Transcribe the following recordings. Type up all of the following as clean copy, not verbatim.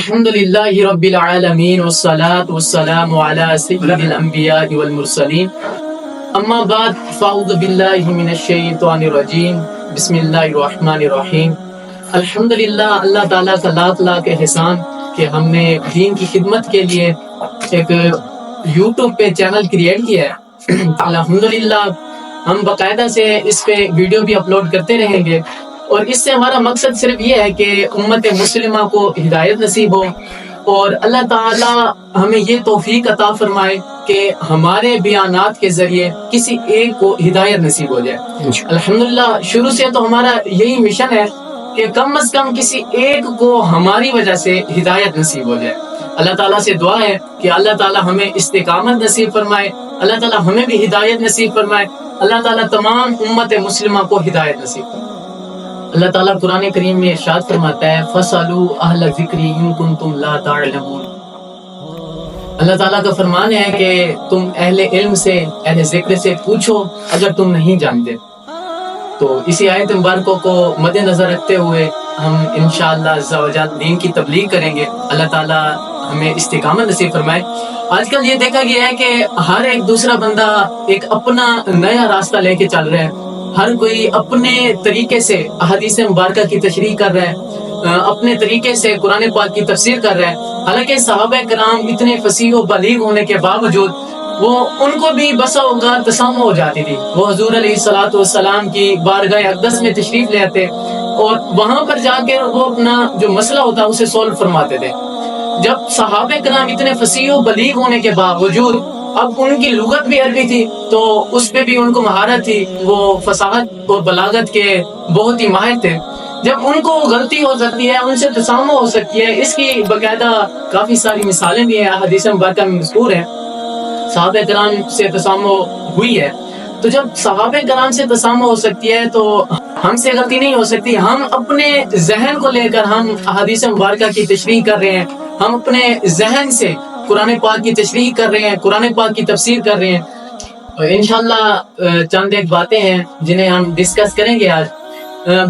الحمد للہ رب العالمین والصلاة والسلام علی سید الانبیاء والمرسلین اما بعد فاعوذ باللہ من الشیطان الرجیم بسم اللہ الرحمن الرحیم۔ الحمد للہ، اللہ تعالیٰ کا لاکھ لاکھ احسان کہ ہم نے دین کی خدمت کے لیے ایک یوٹیوب پہ چینل کریٹ کیا ہے۔ الحمدللہ ہم باقاعدہ سے اس پہ ویڈیو بھی اپلوڈ کرتے رہیں گے، اور اس سے ہمارا مقصد صرف یہ ہے کہ امت مسلمہ کو ہدایت نصیب ہو، اور اللہ تعالی ہمیں یہ توفیق عطا فرمائے کہ ہمارے بیانات کے ذریعے کسی ایک کو ہدایت نصیب ہو جائے۔ الحمدللہ شروع سے تو ہمارا یہی مشن ہے کہ کم از کم کسی ایک کو ہماری وجہ سے ہدایت نصیب ہو جائے۔ اللہ تعالیٰ سے دعا ہے کہ اللہ تعالیٰ ہمیں استقامت نصیب فرمائے، اللہ تعالیٰ ہمیں بھی ہدایت نصیب فرمائے، اللہ تعالیٰ تمام امت مسلمہ کو ہدایت نصیب فرمائے۔ اللہ تعالیٰ قرآن کریم میں ارشاد فرماتا ہے فَاسْأَلُوا أَهْلَ الذِّكْرِ إِن كُنتُمْ لَا تَعْلَمُونَ۔ اللہ تعالیٰ کا فرمان ہے کہ تم اہل علم سے، اہل ذکر سے پوچھو اگر تم نہیں جانتے۔ تو اسی آیت مبارکوں کو مد نظر رکھتے ہوئے ہم انشاءاللہ عز و جل دین کی تبلیغ کریں گے۔ اللہ تعالیٰ ہمیں استقامت نصیب فرمائے۔ آج کل یہ دیکھا گیا ہے کہ ہر ایک دوسرا بندہ ایک اپنا نیا راستہ لے کے چل رہا ہے، ہر کوئی اپنے طریقے سے احادیث مبارکہ کی تشریح کر رہا ہے، اپنے طریقے سے قرآن پاک کی تفسیر کر رہا ہے۔ حالانکہ صحابہ کرام اتنے فصیح و بلیغ ہونے کے باوجود وہ ان کو بھی بسا اوقات تسامح ہو جاتی تھی۔ وہ حضور علیہ الصلوۃ والسلام کی بارگاہ اقدس میں تشریف لے آتے اور وہاں پر جا کے وہ اپنا جو مسئلہ ہوتا اسے سولو فرماتے تھے۔ جب صحابہ کرام اتنے فصیح و بلیغ ہونے کے باوجود اب ان کی لغت بھی عربی تھی تو اس پہ بھی ان کو مہارت تھی، وہ فصاحت اور بلاغت کے بہت ہی ماہر تھے۔ جب ان کو غلطی ہو سکتی ہے، ان سے تسامح ہو سکتی ہے، اس کی باقاعدہ کافی ساری مثالیں بھی ہیں، حدیث مبارکہ میں مذکور ہیں۔ صحابہ کرام سے تسامح ہوئی ہے، تو جب صحابہ کرام سے تسامح ہو سکتی ہے تو ہم سے غلطی نہیں ہو سکتی۔ ہم اپنے ذہن کو لے کر ہم حدیث مبارکہ کی تشریح کر رہے ہیں، ہم اپنے ذہن سے قرآن پاک کی تشریح کر رہے ہیں، قرآن پاک کی تفسیر کر رہے ہیں۔ انشاءاللہ چند ایک باتیں ہیں جنہیں ہم ڈسکس کریں گے آج۔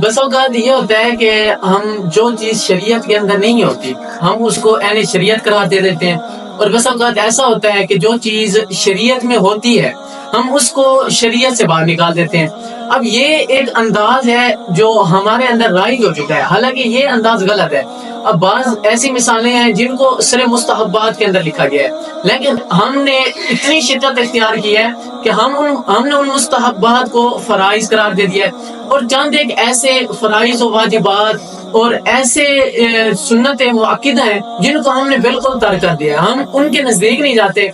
بس اوقات یہ ہوتا ہے کہ ہم جو چیز شریعت کے اندر نہیں ہوتی ہم اس کو عین شریعت قرار دے دیتے ہیں، اور بس اوقات ایسا ہوتا ہے کہ جو چیز شریعت میں ہوتی ہے ہم اس کو شریعت سے باہر نکال دیتے ہیں۔ اب یہ ایک انداز ہے جو ہمارے اندر رائج ہو چکا ہے، حالانکہ یہ انداز غلط ہے۔ اب بعض ایسی مثالیں ہیں جن کو صرف مستحبات کے اندر لکھا گیا ہے، لیکن ہم نے اتنی شدت اختیار کی ہے کہ ہم نے ان مستحبات کو فرائض قرار دے دیا ہے، اور چند ایک ایسے فرائض و واجبات اور ایسے سنت مؤکدہ ہیں جن کو ہم نے بالکل ترک کر دیا ہے، ہم ان کے نزدیک نہیں جاتے۔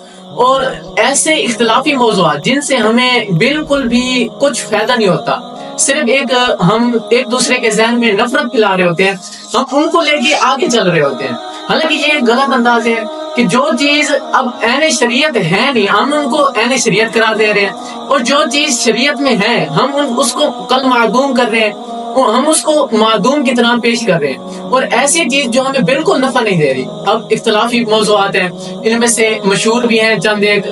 اور ایسے اختلافی موضوعات جن سے ہمیں بالکل بھی کچھ فائدہ نہیں ہوتا، صرف ہم ایک دوسرے کے ذہن میں نفرت پھیلا رہے ہوتے ہیں، ہم ان کو لے کے آگے چل رہے ہوتے ہیں۔ حالانکہ یہ ایک غلط انداز ہے کہ جو چیز اب عین شریعت ہے نہیں ہم ان کو عین شریعت قرار دے رہے ہیں، اور جو چیز شریعت میں ہے ہم اس کو کل معدوم کر رہے ہیں، ہم اس کو معدوم کی طرح پیش کر رہے ہیں، اور ایسی چیز جو ہمیں بالکل نفع نہیں دے رہی۔ اب اختلافی موضوعات ہیں، ان میں سے مشہور بھی ہیں چند ایک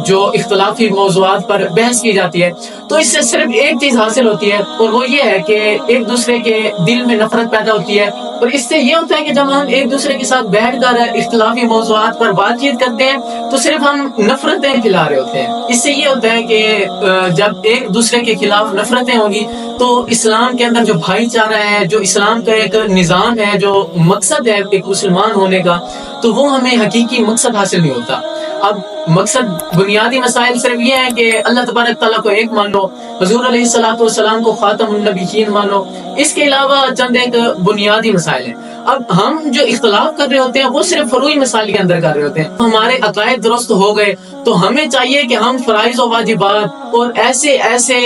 جو اختلافی موضوعات پر بحث کی جاتی ہے، تو اس سے صرف ایک چیز حاصل ہوتی ہے، اور وہ یہ ہے کہ ایک دوسرے کے دل میں نفرت پیدا ہوتی ہے۔ اور اس سے یہ ہوتا ہے کہ جب ہم ایک دوسرے کے ساتھ بیٹھ کر اختلافی موضوعات پر بات چیت کرتے ہیں تو صرف ہم نفرتیں پھیلا رہے ہوتے ہیں۔ اس سے یہ ہوتا ہے کہ جب ایک دوسرے کے خلاف نفرتیں ہوں گی تو اسلام کے اندر جو بھائی چارہ ہے، جو اسلام کا ایک نظام ہے، جو مقصد ہے ایک مسلمان ہونے کا، تو وہ ہمیں حقیقی مقصد حاصل نہیں ہوتا۔ اب مقصد بنیادی مسائل صرف یہ ہے کہ اللہ تبارک تعالیٰ کو ایک مان لو، حضور علیہ الصلوۃ والسلام کو خاتم النبیین مانو، اس کے علاوہ چند ایک بنیادی مسائل ہیں۔ اب ہم جو اختلاف کر رہے ہوتے ہیں وہ صرف فروعی مسائل کے اندر کر رہے ہوتے ہیں۔ ہمارے عقائد درست ہو گئے تو ہمیں چاہیے کہ ہم فرائض و واجبات اور ایسے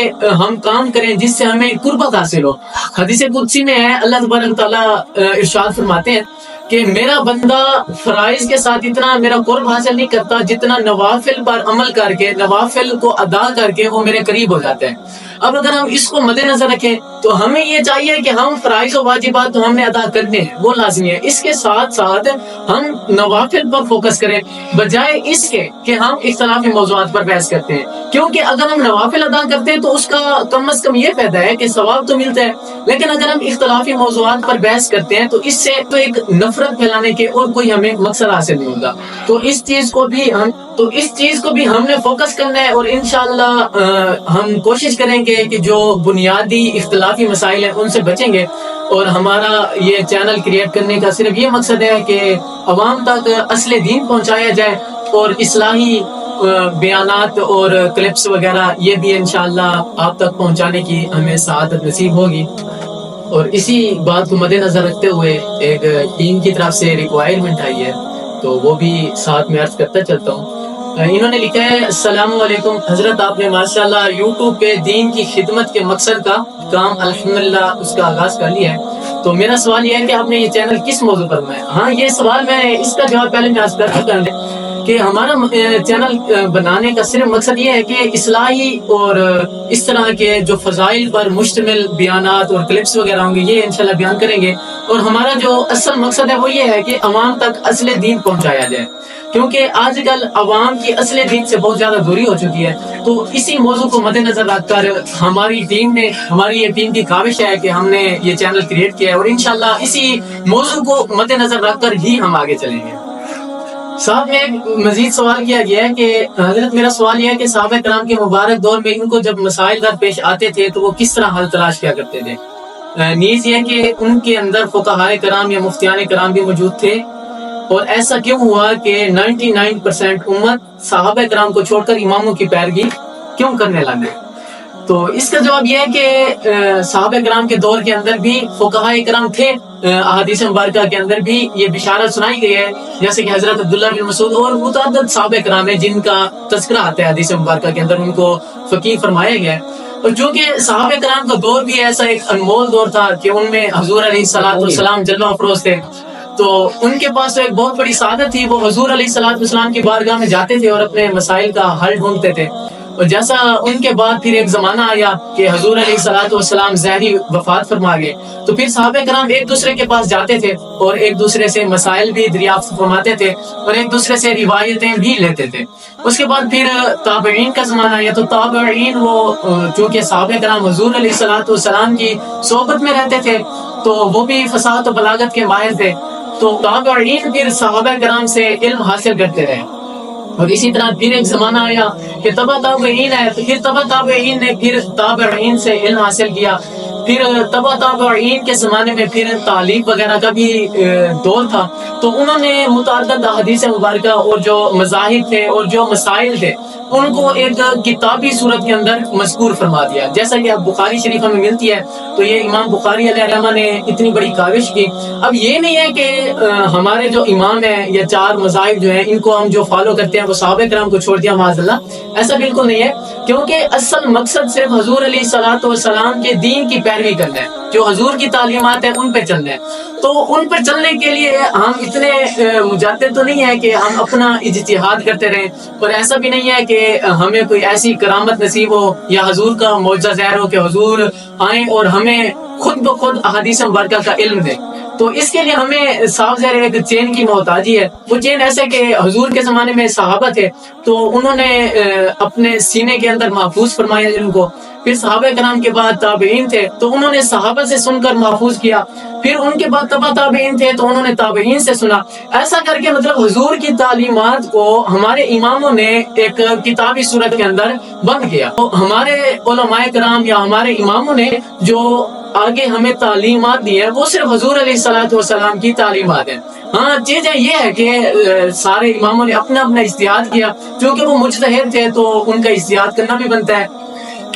ہم کام کریں جس سے ہمیں قربت حاصل ہو۔ حدیث قدسی میں ہے، اللہ تبارک تعالیٰ ارشاد فرماتے ہیں کہ میرا بندہ فرائض کے ساتھ اتنا میرا قرب حاصل نہیں کرتا جتنا نوافل پر عمل کر کے، نوافل کو ادا کر کے وہ میرے قریب ہو جاتے ہیں۔ اب اگر ہم اس کو مد نظر رکھیں تو ہمیں یہ چاہیے کہ ہم فرائض و واجبات تو ہم نے ادا کرنے ہیں، وہ لازمی ہے، اس کے ساتھ ساتھ ہم نوافل پر فوکس کریں بجائے اس کے کہ ہم اختلافی موضوعات پر بحث کرتے ہیں، کیونکہ اگر ہم نوافل ادا کرتے ہیں تو اس کا کم از کم یہ فائدہ ہے کہ ثواب تو ملتا ہے، لیکن اگر ہم اختلافی موضوعات پر بحث کرتے ہیں تو اس سے تو ایک نفرت پھیلانے کے اور کوئی ہمیں مقصد حاصل نہیں ہوگا۔ تو اس چیز کو بھی ہم نے فوکس کرنا ہے، اور انشاءاللہ ہم کوشش کریں گے کہ جو بنیادی اختلافی مسائل ہیں ان سے بچیں گے، اور ہمارا یہ چینل کریٹ کرنے کا صرف یہ مقصد ہے کہ عوام تک اصل دین پہنچایا جائے، اور اصلاحی بیانات اور کلپس وغیرہ یہ بھی انشاءاللہ آپ تک پہنچانے کی ہمیں سعادت نصیب ہوگی۔ اور اسی بات کو مد نظر رکھتے ہوئے ایک ٹیم کی طرف سے ریکوائرمنٹ آئی ہے، تو وہ بھی ساتھ میں عرض کرتا چلتا ہوں۔ انہوں نے لکھا ہے، السلام علیکم حضرت، آپ نے ماشاءاللہ یوٹیوب پہ دین کی خدمت کے مقصد کا کام الحمدللہ اس کا آغاز کر لیا ہے، تو میرا سوال یہ ہے کہ آپ نے یہ چینل کس موضوع پر بنایا؟ ہاں، یہ سوال میں اس کا جواب پہلے میں عرض کر چکا ہوں کہ ہمارا چینل بنانے کا صرف مقصد یہ ہے کہ اصلاحی اور اس طرح کے جو فضائل پر مشتمل بیانات اور کلپس وغیرہ ہوں گے یہ انشاءاللہ بیان کریں گے، اور ہمارا جو اصل مقصد ہے وہ یہ ہے کہ عوام تک اصل دین پہنچایا جائے، کیونکہ آج کل عوام کی اصل دین سے بہت زیادہ دوری ہو چکی ہے۔ تو اسی موضوع کو مد نظر رکھ کر ہماری یہ ٹیم کی کاوش ہے کہ ہم نے یہ چینل کریٹ کیا ہے، اور انشاءاللہ اسی موضوع کو مد نظر رکھ کر ہی ہم آگے چلیں گے۔ ساتھ میں ایک مزید سوال کیا گیا ہے کہ حضرت میرا سوال یہ ہے کہ صحابہ کرام کے مبارک دور میں ان کو جب مسائل در پیش آتے تھے تو وہ کس طرح حل تلاش کیا کرتے تھے؟ نیز یہ کہ ان کے اندر فقہائے کرام یا مفتیان کرام بھی موجود تھے، اور ایسا کیوں ہوا کہ 99% امت صحابہ کرام کو چھوڑ کر اماموں کی پیروی کیوں کرنے لگے؟ تو اس کا جواب یہ ہے کہ صحابہ کرام کے دور کے اندر بھی فقہائے کرام تھے، احادیث مبارکہ کے اندر بھی یہ بشارت سنائی گئی ہے، جیسے کہ حضرت عبداللہ بن مسعود اور متعدد صحابہ کرام ہیں جن کا تذکرہ آتا ہے حدیث مبارکہ کے اندر، ان کو فقیہ فرمایا گیا ہے۔ اور چونکہ صحابہ کرام کا دور بھی ایسا ایک انمول دور تھا کہ ان میں حضور علیہ السلام جلوہ افروز تھے، تو ان کے پاس ایک بہت بڑی سعادت تھی، وہ حضور علیہ السلام کی بارگاہ میں جاتے تھے اور اپنے مسائل کا حل ڈھونڈتے تھے۔ اور جیسا ان کے بعد پھر ایک زمانہ آیا کہ حضور علیہ السلام ظاہری وفات فرما گئے، تو پھر صحابہ کرام ایک دوسرے کے پاس جاتے تھے اور ایک دوسرے سے مسائل بھی دریافت فرماتے تھے اور ایک دوسرے سے روایتیں بھی لیتے تھے۔ اس کے بعد پھر تابعین کا زمانہ آیا، تو تابعین وہ چونکہ صحابہ کرام حضور علیہ السلام کی صحبت میں رہتے تھے تو وہ بھی فصاحت و بلاغت کے ماہر تھے، تو تابعین پھر صحابہ کرام سے علم حاصل کرتے رہے۔ اور اسی طرح پھر ایک زمانہ آیا کہ تبع تابعین ہے، تو پھر تبع تابعین نے پھر تابعین سے علم حاصل کیا، پھر تبع تابعین کے زمانے میں پھر تعلیق وغیرہ کا بھی دور تھا، تو انہوں نے متعدد حدیث مبارکہ اور جو مذاہب تھے اور جو مسائل تھے ان کو ایک کتابی صورت کے اندر مذکور فرما دیا، جیسا کہ اب بخاری شریف میں ملتی ہے، تو یہ امام بخاری علیہ الرحمہ نے اتنی بڑی کاوش کی۔ اب یہ نہیں ہے کہ ہمارے جو امام ہیں یا چار مذاہب جو ہیں ان کو ہم جو فالو کرتے ہیں وہ صحابہ کرام کو چھوڑ دیا معاذ اللہ، ایسا بالکل نہیں ہے، کیونکہ اصل مقصد صرف حضور علیہ السلام کے دین کی پیروی کرنا ہے، جو حضور کی تعلیمات ہیں ان پہ چلنا ہے۔ تو ان پر چلنے کے لیے ہم اتنے مجادد تو نہیں ہے کہ ہم اپنا اجتہاد کرتے رہیں، اور ایسا بھی نہیں ہے کہ ہمیں کوئی ایسی کرامت نصیب ہو یا حضور کا معجزہ ظاہر ہو کہ حضور آئیں اور ہمیں خود بخود احادیث مبارکہ کا علم دیں۔ تو اس کے لیے ہمیں صاف ظاہر ایک چین کی محتاجی ہے۔ وہ چین ایسے کہ حضور کے زمانے میں صحابہ تھے تو انہوں نے اپنے سینے کے اندر محفوظ فرمایا علم کو، پھر صحابہ کرام کے بعد تابعین تھے تو انہوں نے صحابہ سے سن کر محفوظ کیا، پھر ان کے بعد تبع تابعین تھے تو انہوں نے تابعین سے سنا، ایسا کر کے مطلب حضور کی تعلیمات کو ہمارے اماموں نے ایک کتابی صورت کے اندر بند کیا۔ تو ہمارے علماء کرام یا ہمارے اماموں نے جو آگے ہمیں تعلیمات دی ہیں وہ صرف حضور علیہ السلام کی تعلیمات ہیں۔ ہاں چیز یہ ہے کہ سارے اماموں نے اپنا اپنا اجتہاد کیا، کیونکہ وہ مجتہد تھے تو ان کا اجتہاد کرنا بھی بنتا ہے،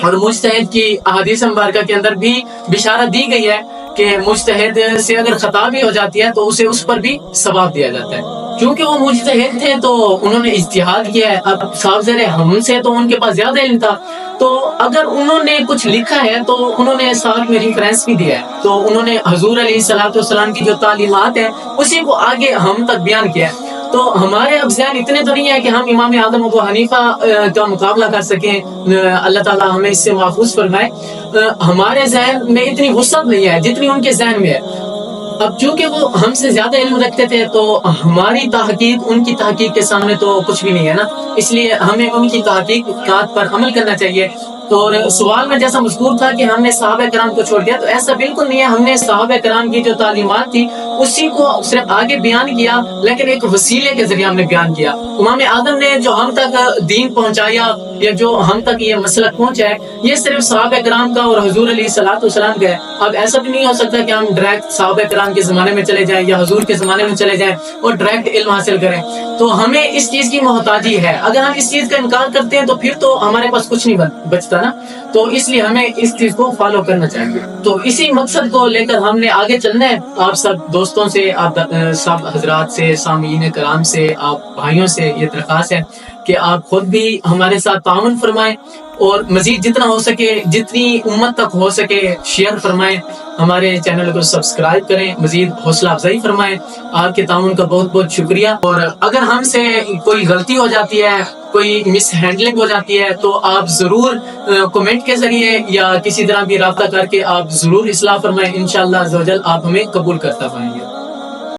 اور مجتہد کی احادیث مبارکہ کے اندر بھی بشارت دی گئی ہے کہ مجتہد سے اگر خطا بھی ہو جاتی ہے تو اسے اس پر بھی ثواب دیا جاتا ہے، کیونکہ وہ مجتہد تھے تو انہوں نے اجتہاد کیا ہے۔ اب صاحب زیر ہم سے تو ان کے پاس زیادہ علم تھا، تو اگر انہوں نے کچھ لکھا ہے تو انہوں نے ساتھ میں ریفرنس بھی دیا ہے، تو انہوں نے حضور علیہ السلام کی جو تعلیمات ہیں اسی کو آگے ہم تک بیان کیا ہے۔ تو ہمارے اب ذہن اتنے تو نہیں ہے کہ ہم امام اعظم ابو حنیفہ کا مقابلہ کر سکیں، اللہ تعالیٰ ہمیں اس سے محفوظ فرمائے۔ ہمارے ذہن میں اتنی وسعت نہیں ہے جتنی ان کے ذہن میں ہے۔ اب چونکہ وہ ہم سے زیادہ علم رکھتے تھے تو ہماری تحقیق ان کی تحقیق کے سامنے تو کچھ بھی نہیں ہے نا، اس لیے ہمیں ان کی تحقیقات پر عمل کرنا چاہیے۔ اور سوال میں جیسا مذکور تھا کہ ہم نے صحابہ کرام کو چھوڑ دیا، تو ایسا بالکل نہیں ہے۔ ہم نے صحابہ کرام کی جو تعلیمات تھی اسی کو صرف آگے بیان کیا، لیکن ایک وسیلے کے ذریعے ہم نے بیان کیا۔ امام اعظم نے جو ہم تک دین پہنچایا یا جو ہم تک یہ مسلک پہنچا ہے، یہ صرف صحابہ کرام کا اور حضور علیہ الصلوۃ والسلام کا ہے۔ اب ایسا بھی نہیں ہو سکتا کہ ہم ڈائریکٹ صحابہ کرام کے زمانے میں چلے جائیں یا حضور کے زمانے میں چلے جائیں اور ڈائریکٹ علم حاصل کریں۔ تو ہمیں اس چیز کی محتاجی ہے۔ اگر ہم اس چیز کا انکار کرتے ہیں تو پھر تو ہمارے پاس کچھ نہیں بچتا نا، تو اس لیے ہمیں اس چیز کو فالو کرنا چاہیے۔ تو اسی مقصد کو لے کر ہم نے آگے چلنا ہے۔ آپ سب دوستوں سے، آپ سب حضرات سے، سامعین کرام سے، آپ بھائیوں سے یہ درخواست ہے کہ آپ خود بھی ہمارے ساتھ تعاون فرمائیں اور مزید جتنا ہو سکے، جتنی امت تک ہو سکے شیئر فرمائیں، ہمارے چینل کو سبسکرائب کریں، مزید حوصلہ افزائی فرمائیں۔ آپ کے تعاون کا بہت بہت شکریہ۔ اور اگر ہم سے کوئی غلطی ہو جاتی ہے، کوئی مس ہینڈلنگ ہو جاتی ہے، تو آپ ضرور کمنٹ کے ذریعے یا کسی طرح بھی رابطہ کر کے آپ ضرور اصلاح فرمائیں۔ انشاءاللہ عز و جل آپ ہمیں قبول کرتا پائیں گے۔